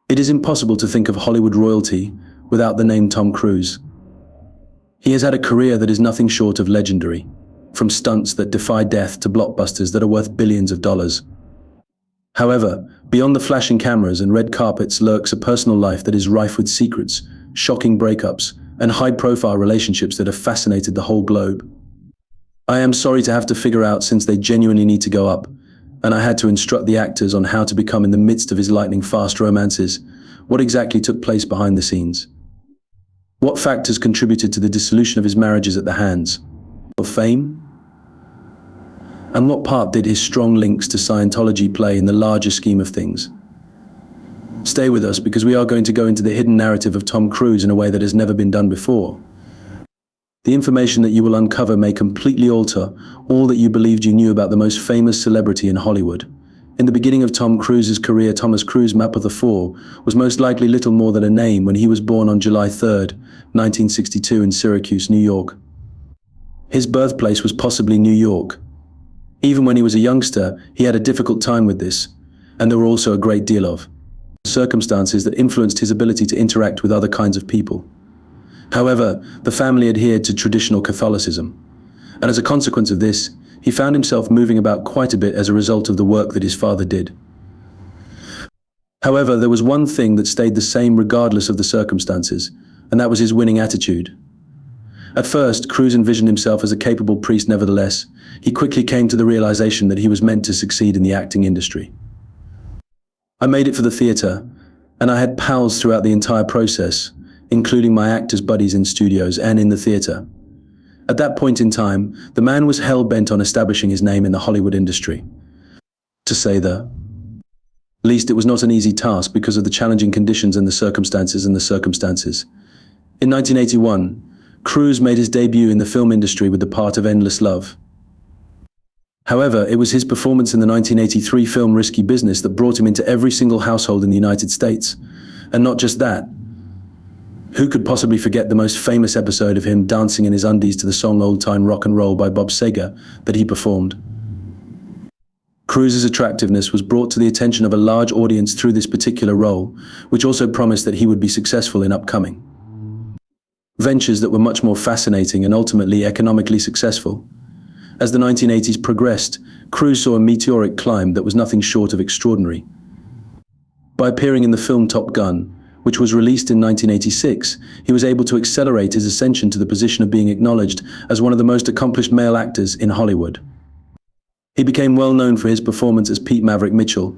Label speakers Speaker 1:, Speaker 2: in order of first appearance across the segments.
Speaker 1: It is impossible to think of Hollywood royalty without the name Tom Cruise. He has had a career that is nothing short of legendary, from stunts that defy death to blockbusters that are worth billions of dollars. However, beyond the flashing cameras and red carpets lurks a personal life that is rife with secrets, shocking breakups, and high-profile relationships that have fascinated the whole globe. I am sorry to have to figure out, since they genuinely need to go up, and I had to instruct the actors on how to become in the midst of his lightning-fast romances, what exactly took place behind the scenes. What factors contributed to the dissolution of his marriages at the hands of fame? And what part did his strong links to Scientology play in the larger scheme of things? Stay with us, because we are going to go into the hidden narrative of Tom Cruise in a way that has never been done before. The information that you will uncover may completely alter all that you believed you knew about the most famous celebrity in Hollywood. In the beginning of Tom Cruise's career, Thomas Cruise Mapother IV was most likely little more than a name when he was born on July 3, 1962 in Syracuse, New York. His birthplace was possibly New York. Even when he was a youngster, he had a difficult time with this, and there were also a great deal of circumstances that influenced his ability to interact with other kinds of people. However, the family adhered to traditional Catholicism, and as a consequence of this, he found himself moving about quite a bit as a result of the work that his father did. However, there was one thing that stayed the same regardless of the circumstances, and that was his winning attitude. At first, Cruise envisioned himself as a capable priest. Nevertheless, he quickly came to the realization that he was meant to succeed in the acting industry. I made it for the theater, and I had pals throughout the entire process, including my actors' buddies in studios and in the theater. At that point in time, the man was hell-bent on establishing his name in the Hollywood industry. To say the least, it was not an easy task because of the challenging conditions and the circumstances. In 1981, Cruise made his debut in the film industry with the part of Endless Love. However, it was his performance in the 1983 film Risky Business that brought him into every single household in the United States. And not just that. Who could possibly forget the most famous episode of him dancing in his undies to the song Old Time Rock and Roll by Bob Seger that he performed? Cruise's attractiveness was brought to the attention of a large audience through this particular role, which also promised that he would be successful in upcoming ventures that were much more fascinating and ultimately economically successful. As the 1980s progressed, Cruise saw a meteoric climb that was nothing short of extraordinary. By appearing in the film Top Gun, which was released in 1986, he was able to accelerate his ascension to the position of being acknowledged as one of the most accomplished male actors in Hollywood. He became well known for his performance as Pete Maverick Mitchell,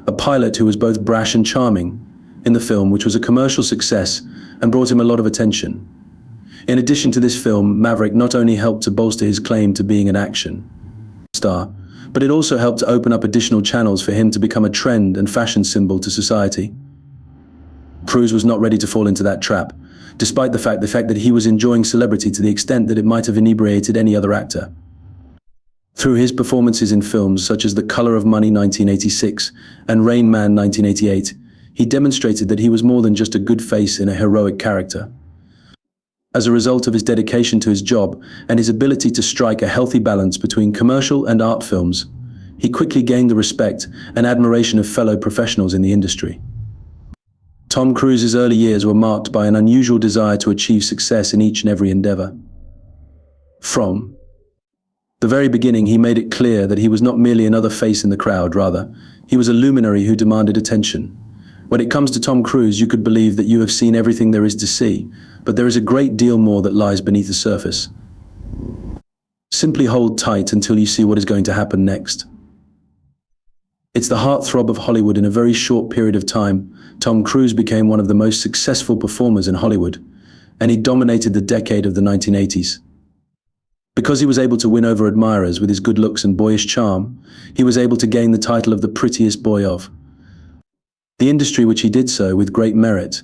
Speaker 1: a pilot who was both brash and charming, in the film, which was a commercial success and brought him a lot of attention. In addition to this film, Maverick not only helped to bolster his claim to being an action star, but it also helped to open up additional channels for him to become a trend and fashion symbol to society. Cruise was not ready to fall into that trap, despite the fact that he was enjoying celebrity to the extent that it might have inebriated any other actor. Through his performances in films such as The Color of Money 1986 and Rain Man 1988, he demonstrated that he was more than just a good face in a heroic character. As a result of his dedication to his job and his ability to strike a healthy balance between commercial and art films, he quickly gained the respect and admiration of fellow professionals in the industry. Tom Cruise's early years were marked by an unusual desire to achieve success in each and every endeavor. From the very beginning, he made it clear that he was not merely another face in the crowd. Rather, he was a luminary who demanded attention. When it comes to Tom Cruise, you could believe that you have seen everything there is to see, but there is a great deal more that lies beneath the surface. Simply hold tight until you see what is going to happen next. It's the heartthrob of Hollywood. In a very short period of time, Tom Cruise became one of the most successful performers in Hollywood, and he dominated the decade of the 1980s. Because he was able to win over admirers with his good looks and boyish charm, he was able to gain the title of the prettiest boy of the industry, which he did so with great merit.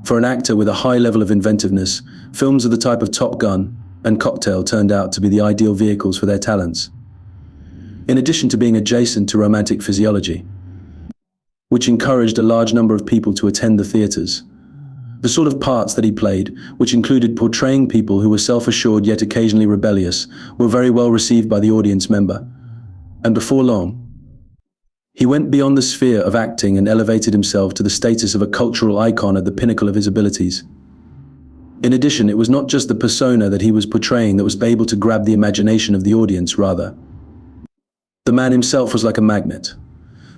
Speaker 1: For an actor with a high level of inventiveness, films of the type of Top Gun and Cocktail turned out to be the ideal vehicles for their talents. In addition to being adjacent to romantic physiology, which encouraged a large number of people to attend the theaters, the sort of parts that he played, which included portraying people who were self-assured yet occasionally rebellious, were very well received by the audience member. And before long, He went beyond the sphere of acting and elevated himself to the status of a cultural icon at the pinnacle of his abilities. In addition, it was not just the persona that he was portraying that was able to grab the imagination of the audience, rather. The man himself was like a magnet.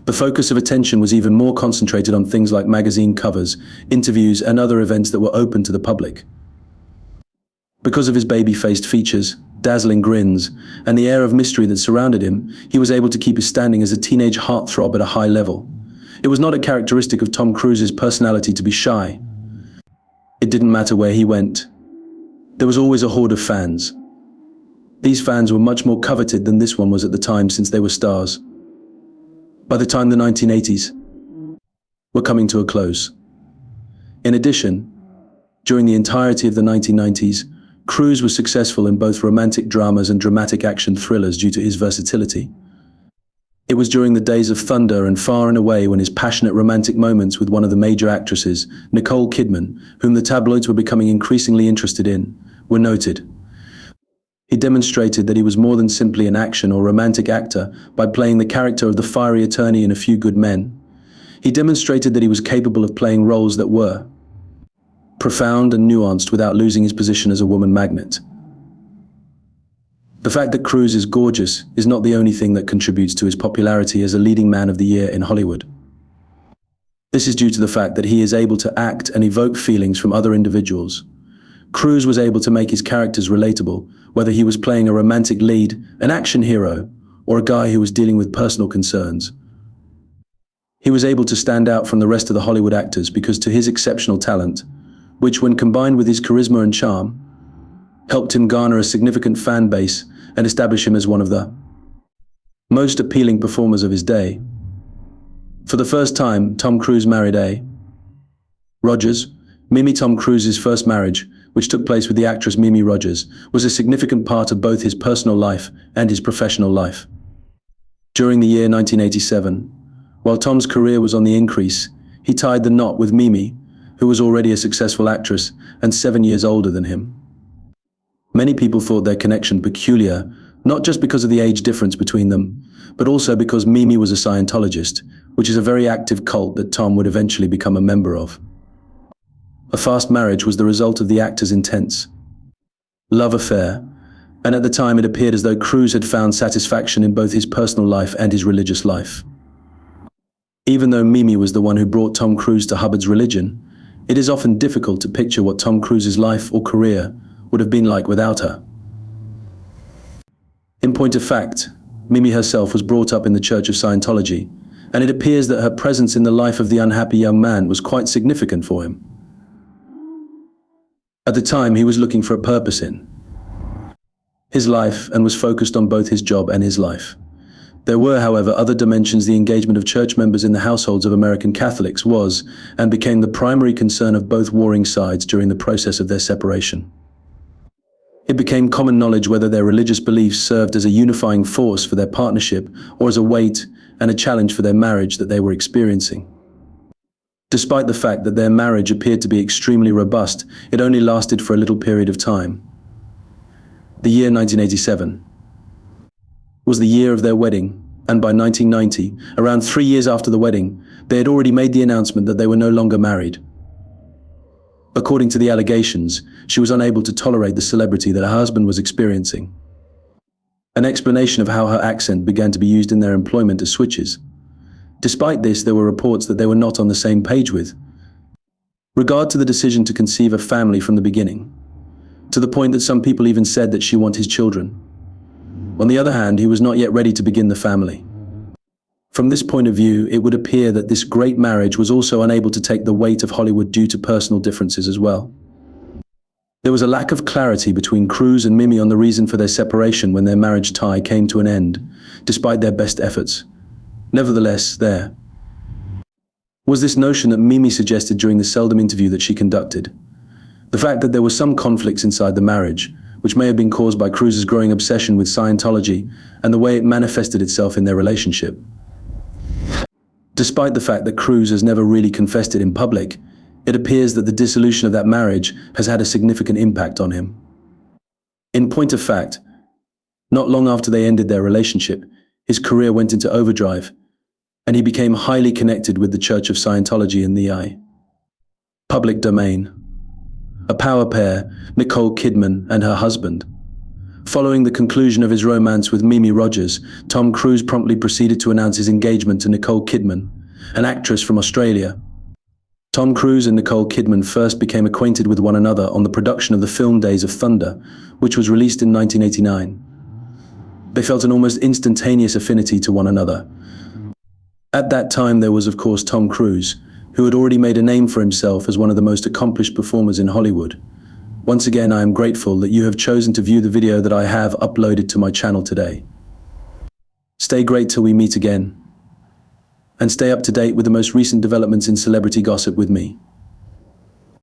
Speaker 1: The focus of attention was even more concentrated on things like magazine covers, interviews, and other events that were open to the public. Because of his baby-faced features, dazzling grins, and the air of mystery that surrounded him, he was able to keep his standing as a teenage heartthrob at a high level. It was not a characteristic of Tom Cruise's personality to be shy. It didn't matter where he went. There was always a horde of fans. These fans were much more coveted than this one was at the time, since they were stars. By the time the 1980s were coming to a close. In addition, during the entirety of the 1990s, Cruise was successful in both romantic dramas and dramatic action thrillers due to his versatility. It was during the days of Thunder and Far and Away when his passionate romantic moments with one of the major actresses, Nicole Kidman, whom the tabloids were becoming increasingly interested in, were noted. He demonstrated that he was more than simply an action or romantic actor by playing the character of the fiery attorney in A Few Good Men. He demonstrated that he was capable of playing roles that were profound and nuanced without losing his position as a woman magnet. The fact that Cruise is gorgeous is not the only thing that contributes to his popularity as a leading man of the year in Hollywood. This is due to the fact that he is able to act and evoke feelings from other individuals. Cruise was able to make his characters relatable, whether he was playing a romantic lead, an action hero, or a guy who was dealing with personal concerns. He was able to stand out from the rest of the Hollywood actors because to his exceptional talent, which when combined with his charisma and charm, helped him garner a significant fan base and establish him as one of the most appealing performers of his day. For the first time, Tom Cruise married A. Rogers. Mimi. Tom Cruise's first marriage, which took place with the actress Mimi Rogers, was a significant part of both his personal life and his professional life. During the year 1987, while Tom's career was on the increase, he tied the knot with Mimi, who was already a successful actress and 7 years older than him. Many people thought their connection peculiar, not just because of the age difference between them, but also because Mimi was a Scientologist, which is a very active cult that Tom would eventually become a member of. A fast marriage was the result of the actor's intense love affair, and at the time it appeared as though Cruise had found satisfaction in both his personal life and his religious life. Even though Mimi was the one who brought Tom Cruise to Hubbard's religion, it is often difficult to picture what Tom Cruise's life or career would have been like without her. In point of fact, Mimi herself was brought up in the Church of Scientology, and it appears that her presence in the life of the unhappy young man was quite significant for him. At the time, he was looking for a purpose in his life and was focused on both his job and his life. There were, however, other dimensions. The engagement of church members in the households of American Catholics was and became the primary concern of both warring sides during the process of their separation. It became common knowledge whether their religious beliefs served as a unifying force for their partnership or as a weight and a challenge for their marriage that they were experiencing. Despite the fact that their marriage appeared to be extremely robust, it only lasted for a little period of time. The year 1987 was the year of their wedding, and by 1990, around 3 years after the wedding, they had already made the announcement that they were no longer married. According to the allegations, she was unable to tolerate the celebrity that her husband was experiencing. An explanation of how her accent began to be used in their employment as switches. Despite this, there were reports that they were not on the same page with regard to the decision to conceive a family from the beginning, to the point that some people even said that she wanted his children. On the other hand, he was not yet ready to begin the family. From this point of view, it would appear that this great marriage was also unable to take the weight of Hollywood due to personal differences as well. There was a lack of clarity between Cruise and Mimi on the reason for their separation when their marriage tie came to an end, despite their best efforts. Nevertheless, there was this notion that Mimi suggested during the seldom interview that she conducted. The fact that there were some conflicts inside the marriage, which may have been caused by Cruise's growing obsession with Scientology and the way it manifested itself in their relationship. Despite the fact that Cruise has never really confessed it in public, it appears that the dissolution of that marriage has had a significant impact on him. In point of fact, not long after they ended their relationship, his career went into overdrive, and he became highly connected with the Church of Scientology in the public domain. A power pair, Nicole Kidman and her husband. Following the conclusion of his romance with Mimi Rogers, Tom Cruise promptly proceeded to announce his engagement to Nicole Kidman, an actress from Australia. Tom Cruise and Nicole Kidman first became acquainted with one another on the production of the film Days of Thunder, which was released in 1989. They felt an almost instantaneous affinity to one another. At that time, there was, of course, Tom Cruise, who had already made a name for himself as one of the most accomplished performers in Hollywood. Once again, I am grateful that you have chosen to view the video that I have uploaded to my channel today. Stay great till we meet again, and stay up to date with the most recent developments in celebrity gossip with me.